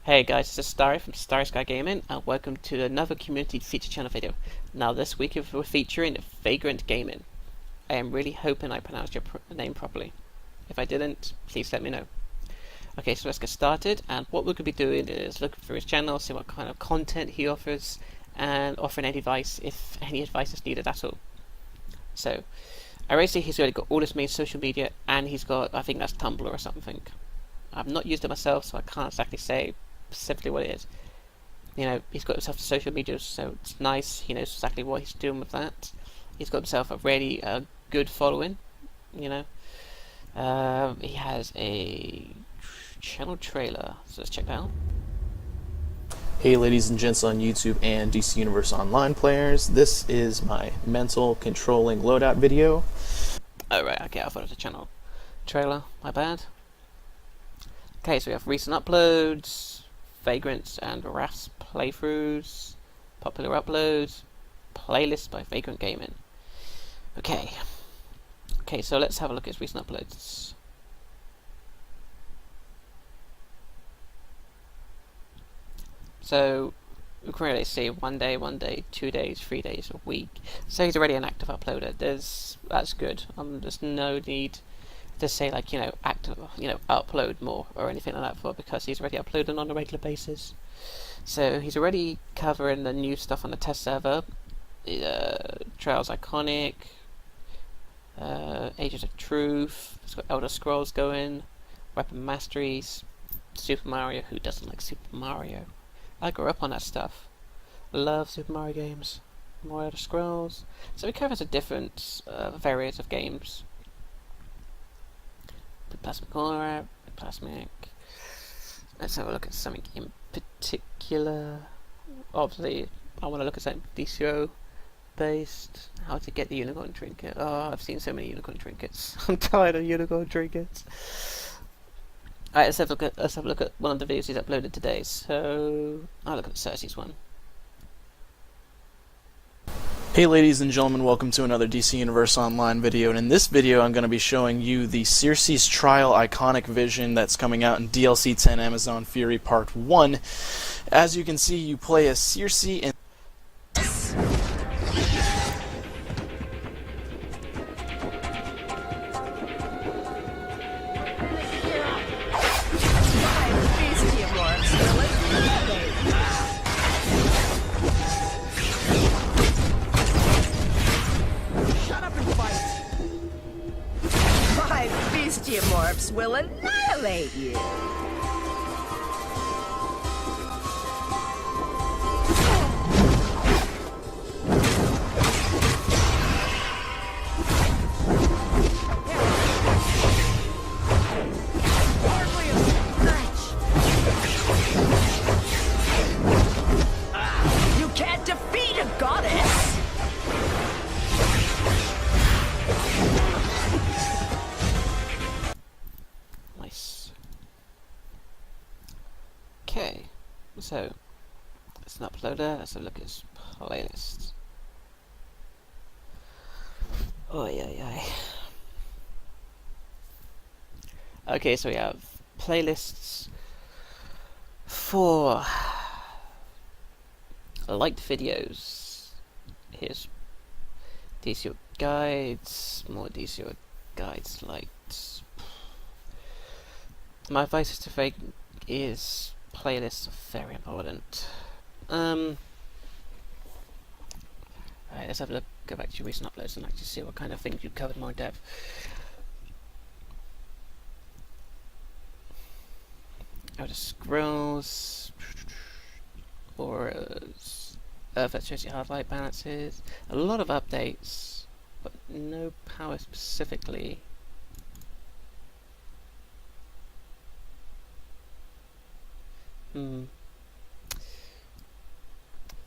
Hey guys, this is Starry from StarrySky Gaming, and welcome to another community feature channel video. Now this week we're featuring Vagrant Gaming. I am really hoping I pronounced your name properly. If I didn't, please let me know. Okay, so let's get started, and what we're going to be doing is looking through his channel, see what kind of content he offers, and offering any advice if any advice is needed at all. So, I already see he's already got all his main social media, and he's got, I think that's Tumblr or something. I've not used it myself, so I can't exactly say specifically what it is. You know, he's got himself to social media, so it's nice. He knows exactly what he's doing with that. He's got himself a really good following. You know, he has a channel trailer, so let's check that out. Hey ladies and gents on YouTube and DC Universe Online players, this is my mental controlling loadout video. Oh right, okay, I thought it was a channel trailer, my bad. Okay, so we have recent uploads, Vagrant and Wrath's playthroughs, popular uploads, playlist by Vagrant Gaming. Okay, so let's have a look at his recent uploads. So we can really see one day, 2 days, 3 days, a week. So he's already an active uploader. That's good. There's no need to say like upload more or anything like that for, because he's already uploading on a regular basis. So he's already covering the new stuff on the test server. Trails Iconic, Ages of Truth. It's got Elder Scrolls going, Weapon Masteries, Super Mario. Who doesn't like Super Mario? I grew up on that stuff. Love Super Mario games. More Elder Scrolls. So he covers a different variety of games. Plasmic Aura, Plasmic. Let's have a look at something in particular. Obviously, I want to look at something dCUO based. How to get the unicorn trinket. Oh, I've seen so many unicorn trinkets. I'm tired of unicorn trinkets. Alright, let's have a look at one of the videos he's uploaded today. So I'll look at Cersei's one. Hey ladies and gentlemen, welcome to another DC Universe Online video, and in this video I'm going to be showing you the Cersei's Trial Iconic Vision that's coming out in DLC 10 Amazon Fury Part 1. As you can see, you play as Cersei in Morphs will annihilate you. Hardly a scratch. You can't defeat a goddess. Okay, so it's an uploader. Let's have a look at his playlist. Oh yeah. Okay, so we have playlists for liked videos. Here's dCUO guides, more dCUO guides liked. My advice to Vagrant is playlists are very important. Alright, let's have a look, go back to your recent uploads and actually see what kind of things you've covered more in depth. Elder Scrolls, Auras, Earth Electricity Hard-Light balances, a lot of updates, but no power specifically.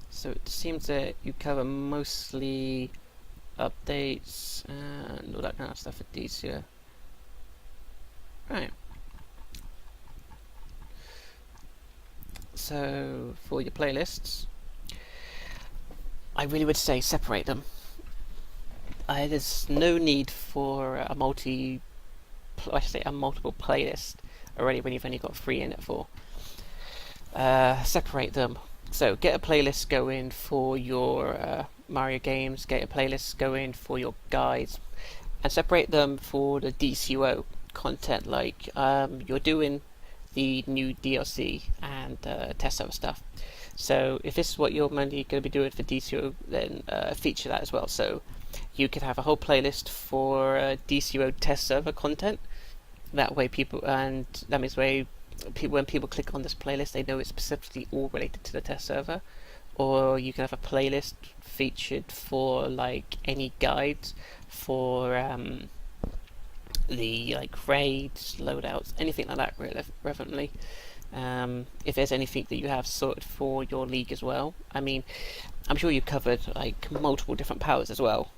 So it seems that you cover mostly updates and all that kind of stuff for dCUO. Right. So for your playlists, I really would say separate them. There's no need for a multiple playlist already when you've only got 3 in it for. separate them. So get a playlist going for your Mario games, get a playlist going for your guides, and separate them for the dCUO content. Like you're doing the new DLC and test server stuff. So if this is what you're mainly going to be doing for dCUO, then feature that as well. So you could have a whole playlist for dCUO test server content. That way people, and that means when people click on this playlist, they know it's specifically all related to the test server. Or you can have a playlist featured for like any guides for the like raids, loadouts, anything like that relevantly. If there's anything that you have sorted for your league as well. I mean, I'm sure you've covered like multiple different powers as well.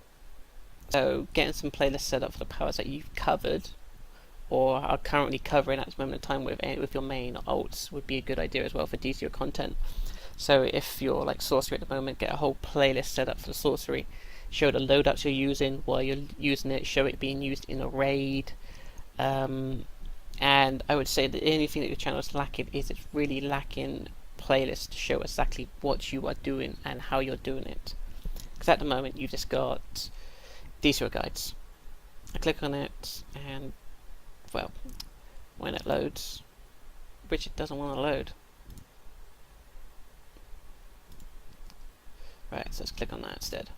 So getting some playlists set up for the powers that you've covered or are currently covering at this moment in time with your main alts would be a good idea as well for dCUO content. So if you're like sorcery at the moment, get a whole playlist set up for the sorcery. Show the loadouts you're using while you're using it. Show it being used in a raid. And I would say that anything that your channel is lacking is it's really lacking playlists to show exactly what you are doing and how you're doing it. Because at the moment you've just got dCUO guides. I click on it and, well, when it loads, which it doesn't want to load. Right, so let's click on that instead.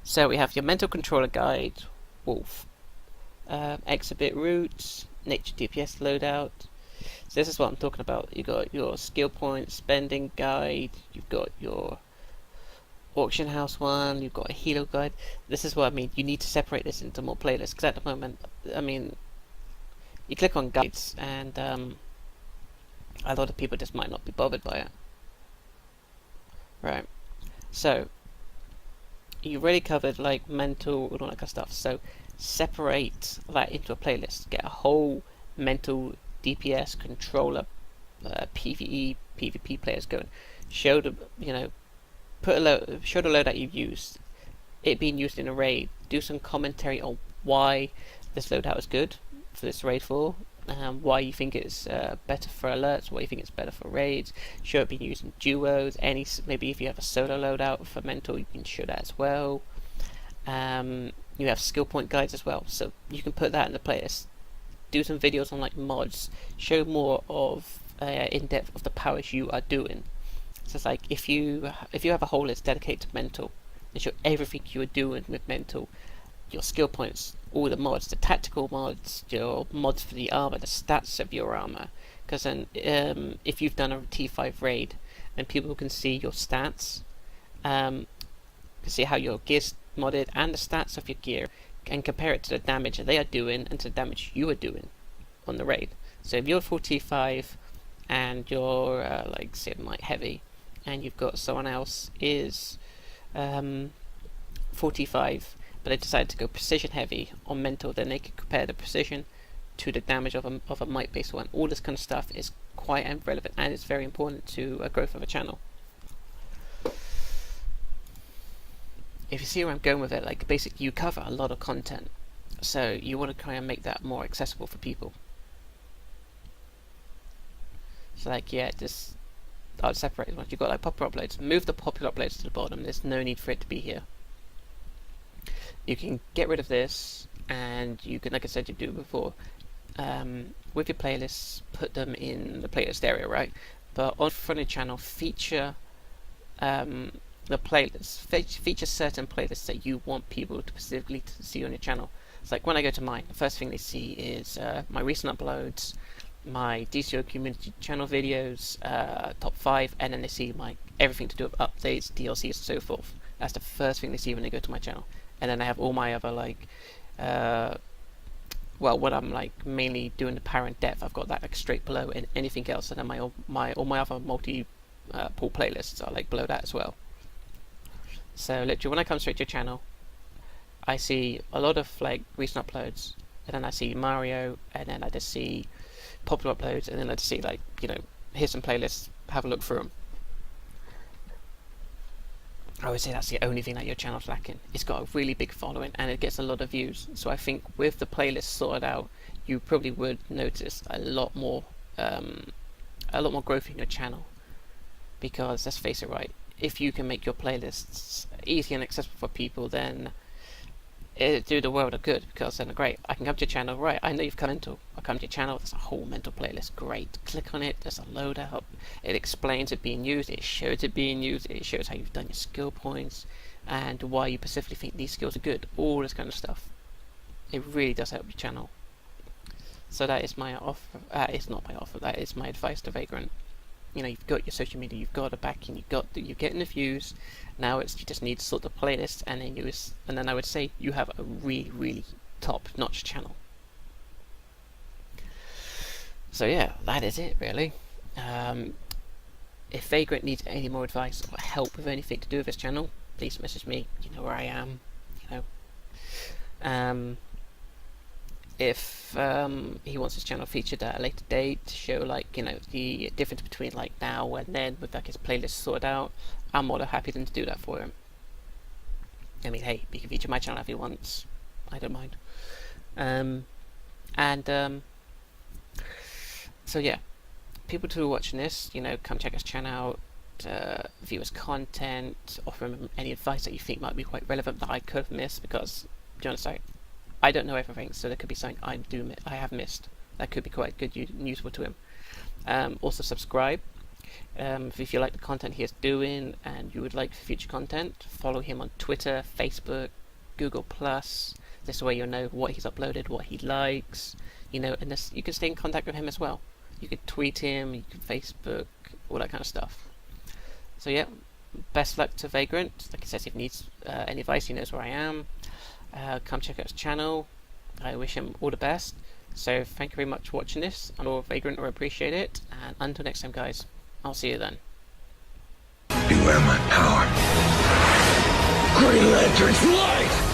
So we have your mental controller guide, Wolf, exhibit routes, nature DPS loadout. So this is what I'm talking about. You've got your skill point spending guide, you've got your auction house one, you've got a helo guide. This is what I mean. You need to separate this into more playlists because at the moment, I mean, you click on guides and a lot of people just might not be bothered by it. Right, so you've already covered like mental and all that kind of stuff. So separate that into a playlist. Get a whole mental DPS controller, PvE, PvP players going. Show the show the loadout you've used, it being used in a raid. Do some commentary on why this loadout is good for this raid for. Why you think it's better for alerts, why you think it's better for raids. Show it being used in duos. Maybe if you have a solo loadout for mental, you can show that as well. You have skill point guides as well, so you can put that in the playlist. Do some videos on like mods. Show more of in depth of the powers you are doing. So it's like if you have a whole list dedicated to mental, and show everything you are doing with mental. Your skill points, all the mods, the tactical mods, your mods for the armor, the stats of your armor. Because then, if you've done a T5 raid, and people can see your stats, can see how your gear's modded and the stats of your gear, and compare it to the damage they are doing and to the damage you are doing on the raid. So if you're full T5 and you're like say light heavy, and you've got someone else is full T5. But they decided to go precision heavy on mental, then they can compare the precision to the damage of a might based one. All this kind of stuff is quite relevant and it's very important to growth of a channel. If you see where I'm going with it, like basically you cover a lot of content, so you want to kind of make that more accessible for people. So like just I'll separate it. You've got like popular uploads. Move the popular uploads to the bottom. There's no need for it to be here. You can get rid of this, and you can, like I said, you do before, with your playlists, put them in the playlist area, right? But on front of the channel, feature the playlists. Feature certain playlists that you want people to specifically to see on your channel. It's like when I go to mine, the first thing they see is my recent uploads, my dCUO community channel videos, top 5, and then they see my everything to do with updates, DLCs, and so forth. That's the first thing they see when they go to my channel. And then I have all my other like, well, when I'm like mainly doing the power and depth, I've got that like straight below, and anything else, and then all my other multi pool playlists are like below that as well. So literally, when I come straight to your channel, I see a lot of like recent uploads, and then I see Mario, and then I just see popular uploads, and then I just see like here's some playlists, have a look through them. I would say that's the only thing that your channel's lacking. It's got a really big following and it gets a lot of views. So I think with the playlist sorted out, you probably would notice a lot more a lot more growth in your channel. Because let's face it, right, if you can make your playlists easy and accessible for people, then it do the world a good, because then great, I can come to your channel, right, I know you've come into, I come to your channel, there's a whole mental playlist, great, click on it, there's a loadout, it explains it being used, it shows it being used, it shows how you've done your skill points, and why you specifically think these skills are good, all this kind of stuff. It really does help your channel. So that is my offer, it's not my offer, that is my advice to Vagrant. You know, you've got your social media, you've got a backing, you're getting the views. Now you just need to sort the playlist, and then I would say you have a really, really top-notch channel. So yeah, that is it really. If Vagrant needs any more advice or help with anything to do with his channel, please message me. You know where I am. You know. If he wants his channel featured at a later date to show, like, you know, the difference between like now and then with like his playlist sorted out, I'm more than happy to do that for him. I mean, hey, he can feature my channel if he wants. I don't mind. So yeah, people who are watching this, you know, come check his channel out, view his content, offer him any advice that you think might be quite relevant that I could have missed, because, do you understand? I don't know everything, so there could be something I have missed that could be quite good and useful to him. Also subscribe. If you like the content he is doing and you would like future content, follow him on Twitter, Facebook, Google+. This way you'll know what he's uploaded, what he likes, you know, and this, you can stay in contact with him as well. You could tweet him, you can Facebook, all that kind of stuff. So yeah, best luck to Vagrant. Like I said, if he needs any advice, he knows where I am. Come check out his channel. I wish him all the best. So thank you very much for watching this. I know Vagrant will appreciate it. And until next time, guys, I'll see you then. Beware my power. Green Lantern's light!